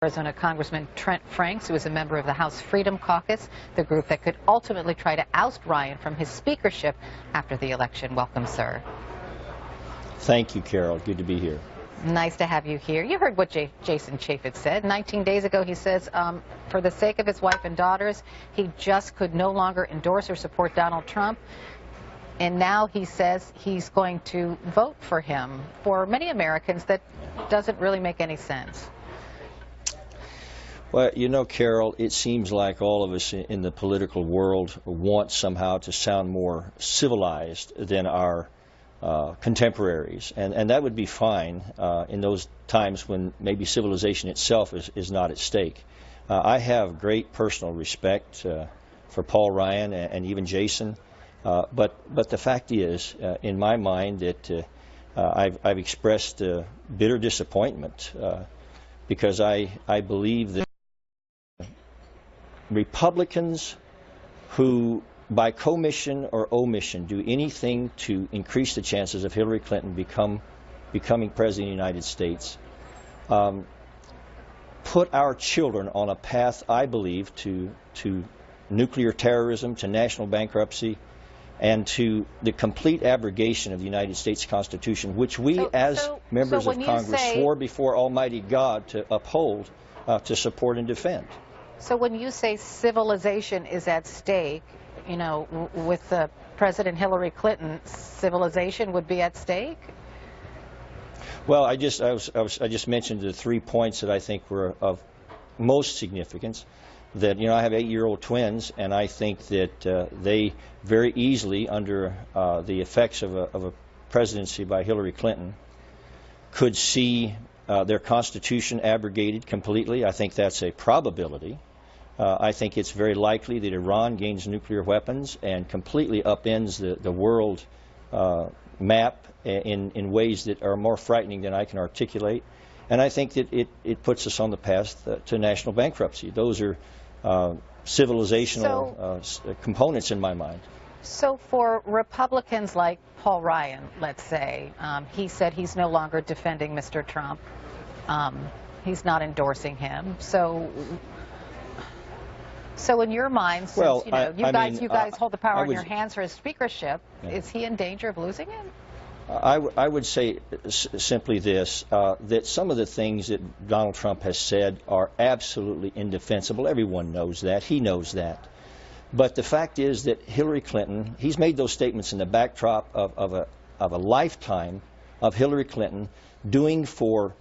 Arizona Congressman Trent Franks, who is a member of the House Freedom Caucus, the group that could ultimately try to oust Ryan from his speakership after the election. Welcome, sir. Thank you, Carol. Good to be here. Nice to have you here. You heard what Jason Chaffetz said. 19 days ago, he says, for the sake of his wife and daughters, he just could no longer endorse or support Donald Trump. And now he says he's going to vote for him. For many Americans, that doesn't really make any sense. Well, you know, Carol, it seems like all of us in the political world want somehow to sound more civilized than our contemporaries. And that would be fine in those times when maybe civilization itself is not at stake. I have great personal respect for Paul Ryan and even Jason. But the fact is, in my mind, that I've expressed bitter disappointment because I believe that Republicans who, by commission or omission, do anything to increase the chances of Hillary Clinton becoming president of the United States, put our children on a path, I believe, to nuclear terrorism, to national bankruptcy, and to the complete abrogation of the United States Constitution, which we as members of Congress swore before Almighty God to uphold, to support and defend. So when you say civilization is at stake, you know, with President Hillary Clinton, civilization would be at stake? Well, I just mentioned the 3 points that I think were of most significance. That, you know, I have 8-year-old twins, and I think that they very easily, under the effects of a presidency by Hillary Clinton, could see their Constitution abrogated completely. I think that's a probability. I think it's very likely that Iran gains nuclear weapons and completely upends the world map in ways that are more frightening than I can articulate. And I think that it puts us on the path to national bankruptcy. Those are civilizational components in my mind. So for Republicans like Paul Ryan, let's say, he said he's no longer defending Mr. Trump. He's not endorsing him. So in your mind, since well, you guys hold the power in your hands for his speakership, is he in danger of losing it? I would say simply this, that some of the things that Donald Trump has said are absolutely indefensible. Everyone knows that. He knows that. But the fact is that Hillary Clinton, he's made those statements in the backdrop of a lifetime of Hillary Clinton doing for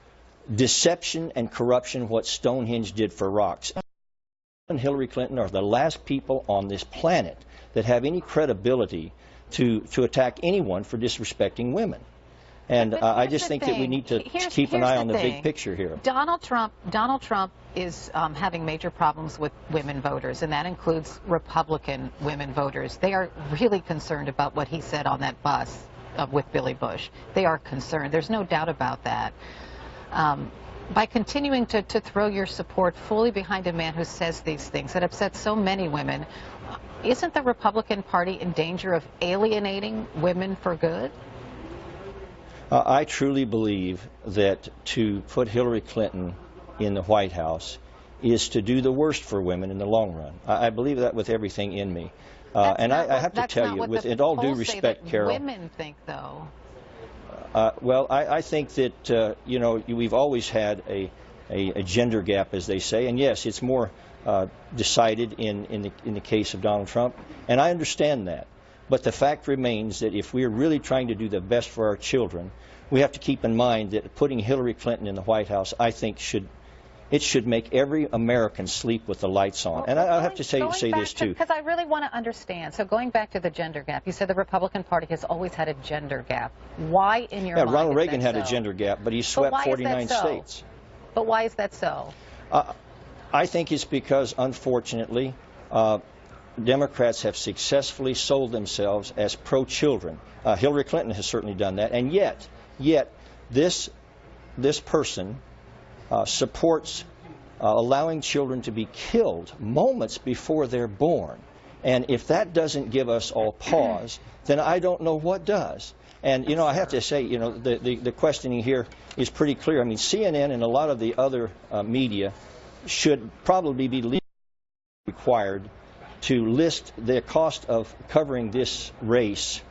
deception and corruption what Stonehenge did for rocks. And Hillary Clinton are the last people on this planet that have any credibility to attack anyone for disrespecting women. And I just think that we need to keep an eye on the big picture here. Donald Trump is having major problems with women voters, and that includes Republican women voters. They are really concerned about what he said on that bus with Billy Bush. They are concerned. There's no doubt about that. By continuing to throw your support fully behind a man who says these things that upset so many women, isn't the Republican Party in danger of alienating women for good? I truly believe that to put Hillary Clinton in the White House is to do the worst for women in the long run. I believe that with everything in me. And I have to tell you, with all due respect, Carol. Women think, though. Well, I think that, you know, we've always had a gender gap, as they say. And yes, it's more decided in the case of Donald Trump. And I understand that. But the fact remains that if we're really trying to do the best for our children, we have to keep in mind that putting Hillary Clinton in the White House, I think, should make every American sleep with the lights on. And I have to say this, too. Because I really want to understand. So going back to the gender gap, you said the Republican Party has always had a gender gap. Why, in your mind, Ronald Reagan had a gender gap, but he swept 49 states. But why is that so? I think it's because, unfortunately, Democrats have successfully sold themselves as pro-children. Hillary Clinton has certainly done that, and yet this person supports allowing children to be killed moments before they're born. And if that doesn't give us all pause, then I don't know what does. And, you know, I have to say, you know, the questioning here is pretty clear. I mean, CNN and a lot of the other media should probably be legally required to list the cost of covering this race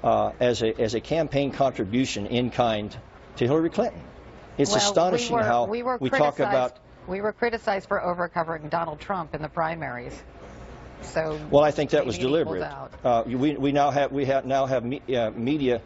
as a campaign contribution in kind to Hillary Clinton. It's astonishing how we talk about... We were criticized for over-covering Donald Trump in the primaries. So well, I think that was deliberate. We now have media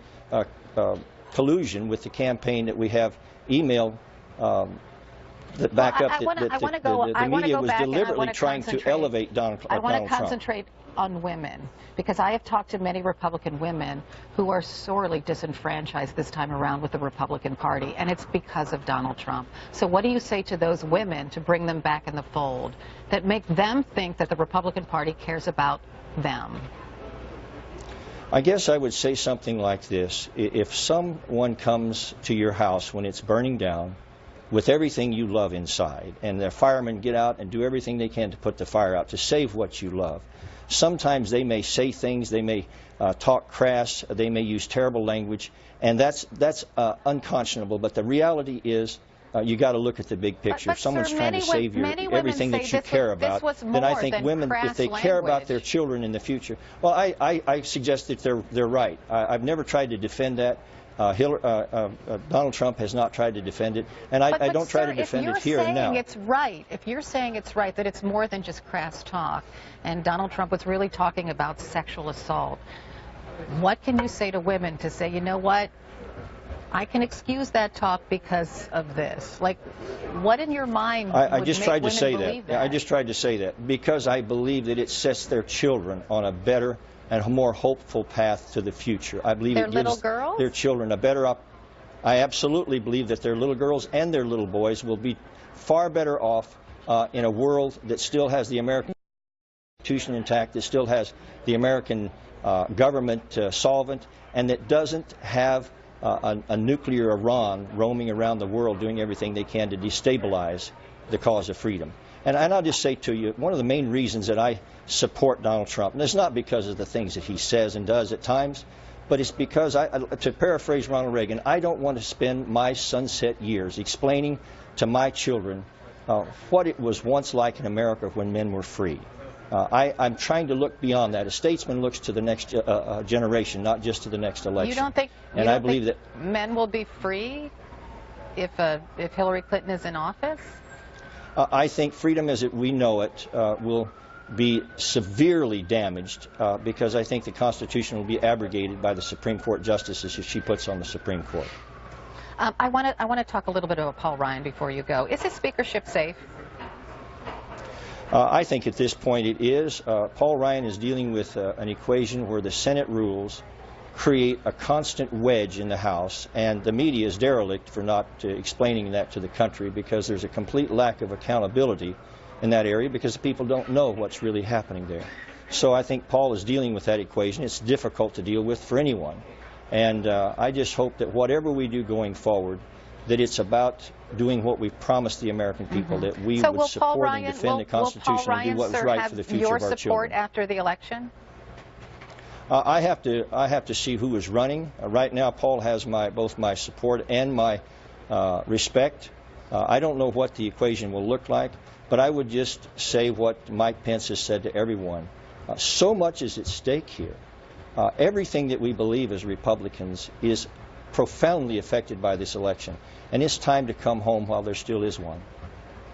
collusion with the campaign that we have emailed that back up that the media was deliberately trying to elevate Donald Trump. I want to concentrate on women, because I have talked to many Republican women who are sorely disenfranchised this time around with the Republican Party, and it's because of Donald Trump. So what do you say to those women to bring them back in the fold, that make them think that the Republican Party cares about them? I guess I would say something like this. If someone comes to your house when it's burning down with everything you love inside, and the firemen get out and do everything they can to put the fire out, to save what you love, sometimes they may say things, they may talk crass, they may use terrible language, and that's unconscionable. But the reality is, you got to look at the big picture. If someone's trying to save everything that you care about, then I think women, if they care about their children in the future, well, I suggest that they're right. I've never tried to defend that. Donald Trump has not tried to defend it, and I don't try to defend it here and now. If you're saying it's right, that it's more than just crass talk, and Donald Trump was really talking about sexual assault, what can you say to women to say, you know what, I can excuse that talk because of this? Like, what in your mind I just tried to say that? I just tried to say that because I believe that it sets their children on a better and a more hopeful path to the future. I believe it gives their children a better I absolutely believe that their little girls and their little boys will be far better off in a world that still has the American Constitution intact, that still has the American government solvent, and that doesn't have a nuclear Iran roaming around the world doing everything they can to destabilize the cause of freedom. And I'll just say to you, one of the main reasons that I support Donald Trump, and it's not because of the things that he says and does at times, but it's because, to paraphrase Ronald Reagan, I don't want to spend my sunset years explaining to my children what it was once like in America when men were free. I'm trying to look beyond that. A statesman looks to the next generation, not just to the next election. You don't think, I believe that men will be free if Hillary Clinton is in office? I think freedom as we know it will be severely damaged because I think the Constitution will be abrogated by the Supreme Court justices if she puts on the Supreme Court. I want to talk a little bit about Paul Ryan before you go. Is his speakership safe? I think at this point it is. Paul Ryan is dealing with an equation where the Senate rules create a constant wedge in the House, and the media is derelict for not explaining that to the country, because there's a complete lack of accountability in that area because people don't know what's really happening there. So I think Paul is dealing with that equation. It's difficult to deal with for anyone. And I just hope that whatever we do going forward, that it's about doing what we've promised the American people, that we would support and defend the Constitution and do what was right for the future of our children. Will Paul Ryan, sir, have your support after the election? I have to see who is running. Right now, Paul has both my support and my respect. I don't know what the equation will look like, but I would just say what Mike Pence has said to everyone. So much is at stake here. Everything that we believe as Republicans is profoundly affected by this election, and it's time to come home while there still is one.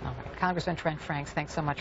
All right. Congressman Trent Franks, thanks so much.